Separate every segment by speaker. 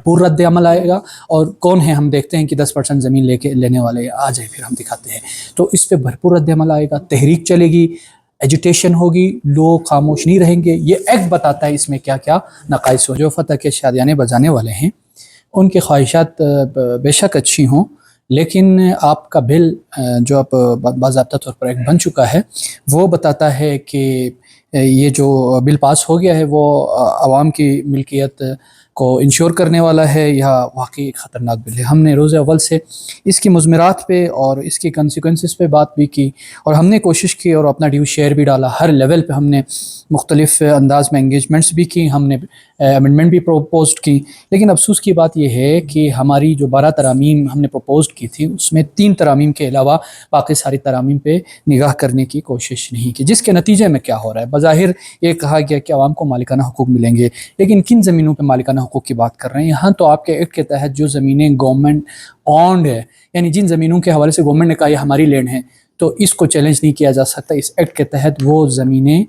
Speaker 1: بھرپور رد عمل آئے گا، اور کون ہے ہم دیکھتے ہیں کہ 10% زمین لینے والے آ جائے، پھر ہم دکھاتے ہیں، تو اس پہ بھرپور رد عمل آئے گا، تحریک چلے گی، ایجوٹیشن ہوگی، لوگ خاموش نہیں رہیں گے۔ یہ ایکٹ بتاتا ہے اس میں کیا کیا نقائص ہو۔ جو فتح کے شادیانے بجانے والے ہیں ان کی خواہشات بے شک اچھی ہوں، لیکن آپ کا بل جو اب باضابطہ طور پر ایک بن چکا ہے وہ بتاتا ہے کہ یہ جو بل پاس ہو گیا ہے وہ عوام کی ملکیت کو انشور کرنے والا ہے، یا واقعی ایک خطرناک بل ہے۔ ہم نے روز اول سے اس کی مضمرات پہ اور اس کی کنسیکوینسز پہ بات بھی کی، اور ہم نے کوشش کی اور اپنا ڈیو شیئر بھی ڈالا، ہر لیول پہ ہم نے مختلف انداز میں انگیجمنٹس بھی کی، ہم نے امنڈمنٹ بھی پروپوزڈ کی، لیکن افسوس کی بات یہ ہے کہ ہماری جو 12 ترامیم ہم نے پروپوزڈ کی تھی اس میں 3 ترامیم کے علاوہ باقی ساری ترامیم پہ نگاہ کرنے کی کوشش نہیں کی، جس کے نتیجے میں کیا ہو رہا ہے۔ بظاہر یہ کہا گیا کہ عوام کو مالکانہ حقوق ملیں گے، لیکن کن زمینوں پہ مالکانہ حقوق کی بات کر رہے ہیں؟ یہاں تو آپ کے ایکٹ کے تحت جو زمینیں گورنمنٹ اونڈ ہے، یعنی جن زمینوں کے حوالے سے گورنمنٹ نے کہا یہ ہماری لینڈ ہے، تو اس کو چیلنج نہیں کیا جا سکتا۔ اس ایکٹ کے تحت وہ زمینیں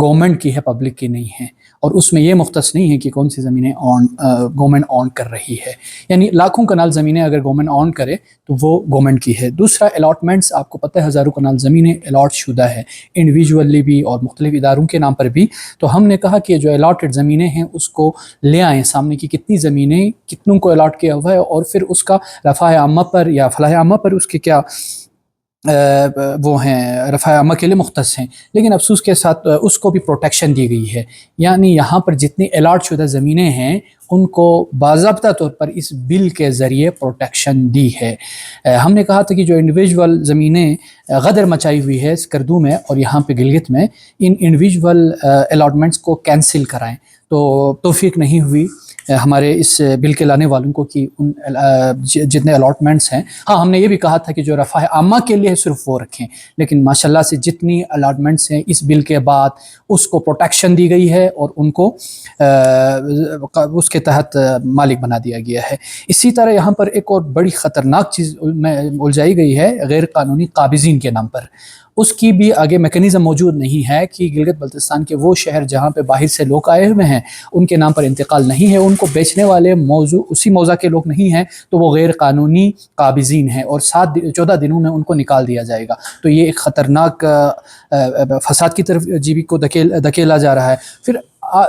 Speaker 1: گورنمنٹ کی ہے، پبلک کی نہیں ہیں، اور اس میں یہ مختص نہیں ہے کہ کون سی زمینیں گورنمنٹ اون کر رہی ہے، یعنی لاکھوں کنال زمینیں اگر گورنمنٹ اون کرے تو وہ گورنمنٹ کی ہے۔ دوسرا، الاٹمنٹس، آپ کو پتہ ہے ہزاروں کنال زمینیں الاٹ شدہ ہے، انڈیویجولی بھی اور مختلف اداروں کے نام پر بھی، تو ہم نے کہا کہ جو الاٹڈ زمینیں ہیں اس کو لے آئیں سامنے کی کتنی زمینیں کتنوں کو الاٹ کیا ہوا ہے، اور پھر اس کا رفع عامہ پر یا فلاح عامہ پر اس کے کیا وہ ہیں، رفع عامہ کے لیے مختص ہیں، لیکن افسوس کے ساتھ اس کو بھی پروٹیکشن دی گئی ہے۔ یعنی یہاں پر جتنی الاٹ شدہ زمینیں ہیں ان کو باضابطہ طور پر اس بل کے ذریعے پروٹیکشن دی ہے۔ ہم نے کہا تھا کہ جو انڈیویجول زمینیں غدر مچائی ہوئی ہے اسکردو میں اور یہاں پہ گلگت میں، ان انڈیویجول الاٹمنٹس کو کینسل کرائیں، تو توفیق نہیں ہوئی ہمارے اس بل کے لانے والوں کو کہ ان جتنے الاٹمنٹس ہیں، ہاں ہم نے یہ بھی کہا تھا کہ جو رفع عامہ کے لیے صرف وہ رکھیں، لیکن ماشاءاللہ سے جتنی الاٹمنٹس ہیں اس بل کے بعد اس کو پروٹیکشن دی گئی ہے اور ان کو اس کے تحت مالک بنا دیا گیا ہے۔ اسی طرح یہاں پر ایک اور بڑی خطرناک چیز میں الجھائی گئی ہے غیر قانونی قابضین کے نام پر، اس کی بھی آگے میکانزم موجود نہیں ہے کہ گلگت بلتستان کے وہ شہر جہاں پہ باہر سے لوگ آئے ہوئے ہیں ان کے نام پر انتقال نہیں ہے، ان کو بیچنے والے موضوع اسی موضع کے لوگ نہیں ہیں، تو وہ غیر قانونی قابضین ہیں اور 14 دنوں میں ان کو نکال دیا جائے گا۔ تو یہ ایک خطرناک فساد کی طرف جی بی کو دھکیلا جا رہا ہے۔ پھر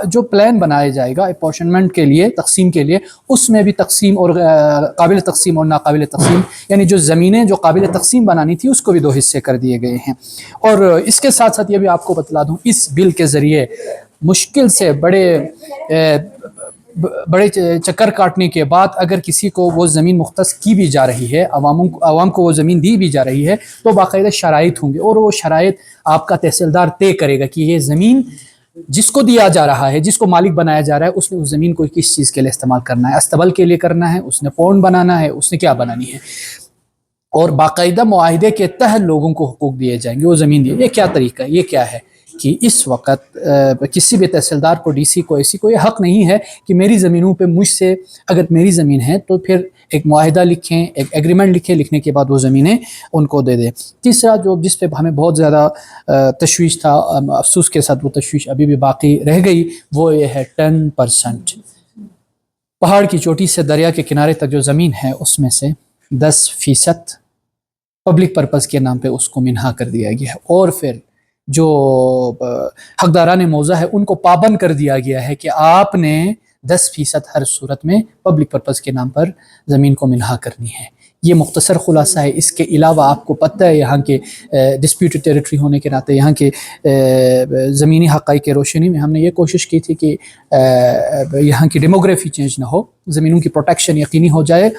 Speaker 1: جو پلان بنایا جائے گا اپورشنمنٹ کے لیے، تقسیم کے لیے، اس میں بھی تقسیم اور قابل تقسیم اور ناقابل تقسیم، یعنی جو زمینیں جو قابل تقسیم بنانی تھی اس کو بھی 2 حصے کر دیے گئے ہیں۔ اور اس کے ساتھ ساتھ یہ بھی آپ کو بتلا دوں، اس بل کے ذریعے مشکل سے بڑے چکر کاٹنے کے بعد اگر کسی کو وہ زمین مختص کی بھی جا رہی ہے، عوام کو وہ زمین دی بھی جا رہی ہے، تو باقاعدہ شرائط ہوں گے، اور وہ شرائط آپ کا تحصیلدار طے کرے گا کہ یہ زمین جس کو دیا جا رہا ہے، جس کو مالک بنایا جا رہا ہے، اس نے اس زمین کو کس چیز کے لیے استعمال کرنا ہے، استبل کے لیے کرنا ہے، اس نے پونڈ بنانا ہے، اس نے کیا بنانی ہے، اور باقاعدہ معاہدے کے تحت لوگوں کو حقوق دیے جائیں گے، وہ زمین دیے۔ یہ کیا طریقہ ہے؟ یہ کیا ہے کہ اس وقت کسی بھی تحصیلدار کو، ڈی سی کو، ایسی کو یہ حق نہیں ہے کہ میری زمینوں پہ مجھ سے اگر میری زمین ہے تو پھر ایک معاہدہ لکھیں، ایک ایگریمنٹ لکھیں، لکھنے کے بعد وہ زمینیں ان کو دے دیں۔ تیسرا جس پہ ہمیں بہت زیادہ تشویش تھا، افسوس کے ساتھ وہ تشویش ابھی بھی باقی رہ گئی، وہ یہ ہے 10%۔ پہاڑ کی چوٹی سے دریا کے کنارے تک جو زمین ہے اس میں سے 10% پبلک پرپس کے نام پہ اس کو منہا کر دیا گیا ہے، اور پھر جو حقداران موضع ہے ان کو پابند کر دیا گیا ہے کہ آپ نے 10% ہر صورت میں پبلک پرپس کے نام پر زمین کو منہا کرنی ہے۔ یہ مختصر خلاصہ ہے۔ اس کے علاوہ آپ کو پتہ ہے یہاں کے ڈسپیوٹڈ ٹیریٹری ہونے کے ناطے یہاں کے زمینی حقائق کی روشنی میں ہم نے یہ کوشش کی تھی کہ یہاں کی ڈیموگرافی چینج نہ ہو، زمینوں کی پروٹیکشن یقینی ہو جائے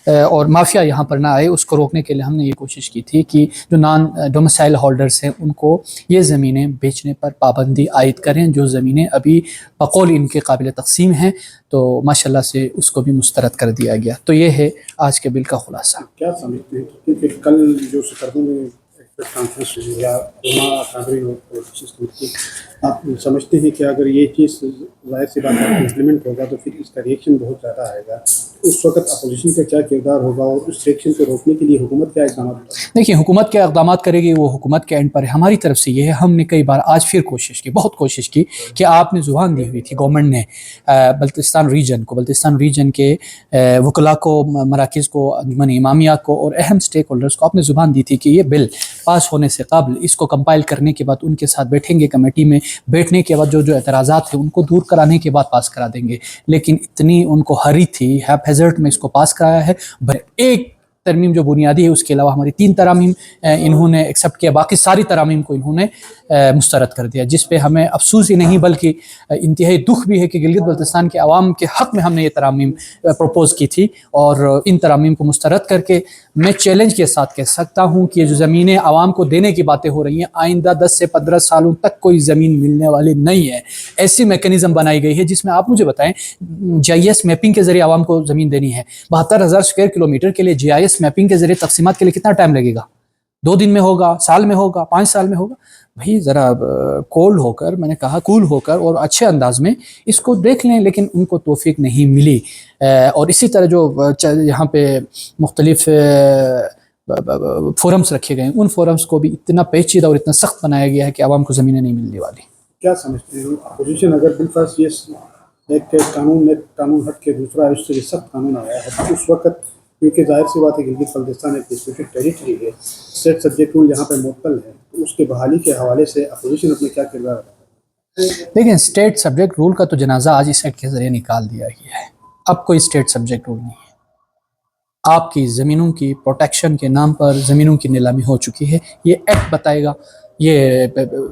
Speaker 1: اور مافیا یہاں پر نہ آئے۔ اس کو روکنے کے لیے ہم نے یہ کوشش کی تھی کہ جو نان ڈومیسائل ہولڈرز ہیں ان کو یہ زمینیں بیچنے پر پابندی عائد کریں، جو زمینیں ابھی بقول ان کے قابل تقسیم ہیں، تو ماشاءاللہ سے اس کو بھی مسترد کر دیا گیا۔ تو یہ ہے آج کے بل کا خلاصہ۔
Speaker 2: کیا سمجھتے ہیں کیونکہ کل جو سکردو میں کانفرنس یا آپ سمجھتے ہیں کہ اگر یہ چیز ظاہر سی بات ہے امپلیمنٹ ہوگا تو پھر اس کا ریئیکشن بہت زیادہ آئے گا، اس وقت اپوزیشن کا کیا کردار ہوگا اور اس ریئیکشن کو روکنے کے لیے حکومت کیا اقدامات کرے گی؟
Speaker 1: دیکھیے حکومت کیا اقدامات کرے گی وہ حکومت کے اینڈ پر ہے. ہماری طرف سے یہ ہے، ہم نے کئی بار آج پھر کوشش کی، بہت کوشش کی کہ آپ نے زبان دی ہوئی تھی گورنمنٹ نے بلتستان ریجن کے وکلاء کو، مراکز کو، انجمن امامیہ کو اور اہم سٹیک ہولڈرز کو آپ نے زبان دی تھی کہ یہ بل پاس ہونے سے قبل اس کو کمپائل کرنے کے بعد ان کے ساتھ بیٹھیں گے، کمیٹی میں بیٹھنے کے بعد جو اعتراضات ہیں ان کو دور کرانے کے بعد پاس کرا دیں گے. لیکن اتنی ان کو ہری تھی، ہیپ ہیزرٹ میں اس کو پاس کرایا ہے. ایک ترمیم جو بنیادی ہے اس کے علاوہ ہماری 3 ترامیم انہوں نے ایکسیپٹ کیا، باقی ساری ترامیم کو انہوں نے مسترد کر دیا، جس پہ ہمیں افسوس ہی نہیں بلکہ انتہائی دکھ بھی ہے کہ گلگت بلتستان کے عوام کے حق میں ہم نے یہ ترامیم پروپوز کی تھی، اور ان ترامیم کو مسترد کر کے میں چیلنج کے ساتھ کہہ سکتا ہوں کہ یہ جو زمینیں عوام کو دینے کی باتیں ہو رہی ہیں، آئندہ 10 سے 15 سالوں تک کوئی زمین ملنے والی نہیں ہے. ایسی میکینزم بنائی گئی ہے جس میں آپ مجھے بتائیں GIS میپنگ کے ذریعے عوام کو زمین دینی ہے. 72,000 اسکوائر کلومیٹر کے لیے GIS میپنگ کے ذریعے تقسیمات کے لیے کتنا ٹائم لگے گا؟ 2 دن میں ہوگا، سال میں ہوگا، 5 سال میں ہوگا؟ بھائی ذرا کولڈ ہو کر، میں نے کہا کول ہو کر اور اچھے انداز میں اس کو دیکھ لیں. لیکن ان کو توفیق نہیں ملی. اور اسی طرح جو یہاں پہ مختلف فورمز رکھے گئے ہیں، ان فورمز کو بھی اتنا پیچیدہ اور اتنا سخت بنایا گیا ہے کہ عوام کو زمینیں نہیں ملنے والی.
Speaker 2: کیا سمجھتے ہیں اپوزیشن اگر بالفرض یہ ایک قانون ہٹ کے دوسرا اس سے سخت قانون آیا ہے تو اس وقت، کیونکہ ظاہر سی بات ہے گلگت بلتستان ایک اسپیسیفک ٹیریٹری ہے، اسٹیٹ سبجیکٹ رول یہاں پہ معطل ہے، تو اس کے بحالی کے حوالے سے اپوزیشن اپنے کیا کردار ادا کرے گا؟
Speaker 1: لیکن اسٹیٹ سبجیکٹ رول کا تو جنازہ آج اس ایکٹ کے ذریعے نکال دیا گیا ہے. اب کوئی اسٹیٹ سبجیکٹ رول نہیں ہے. آپ کی زمینوں کی پروٹیکشن کے نام پر زمینوں کی نیلامی ہو چکی ہے. یہ ایکٹ بتائے گا. یہ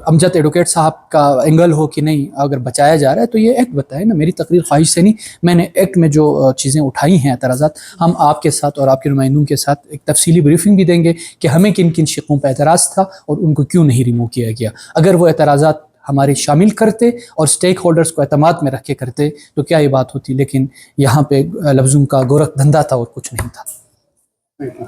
Speaker 1: امجد ایڈوکیٹ صاحب کا اینگل ہو کہ نہیں اگر بچایا جا رہا ہے تو یہ ایکٹ بتائے نا. میری تقریر خواہش سے نہیں، میں نے ایکٹ میں جو چیزیں اٹھائی ہیں اعتراضات، ہم آپ کے ساتھ اور آپ کے نمائندوں کے ساتھ ایک تفصیلی بریفنگ بھی دیں گے کہ ہمیں کن کن شقوں پہ اعتراض تھا اور ان کو کیوں نہیں ریموو کیا گیا. اگر وہ اعتراضات ہمارے شامل کرتے اور سٹیک ہولڈرز کو اعتماد میں رکھ کے کرتے تو کیا یہ بات ہوتی. لیکن یہاں پہ لفظوں کا گورکھ دھندا تھا اور کچھ نہیں تھا.
Speaker 2: Thank you.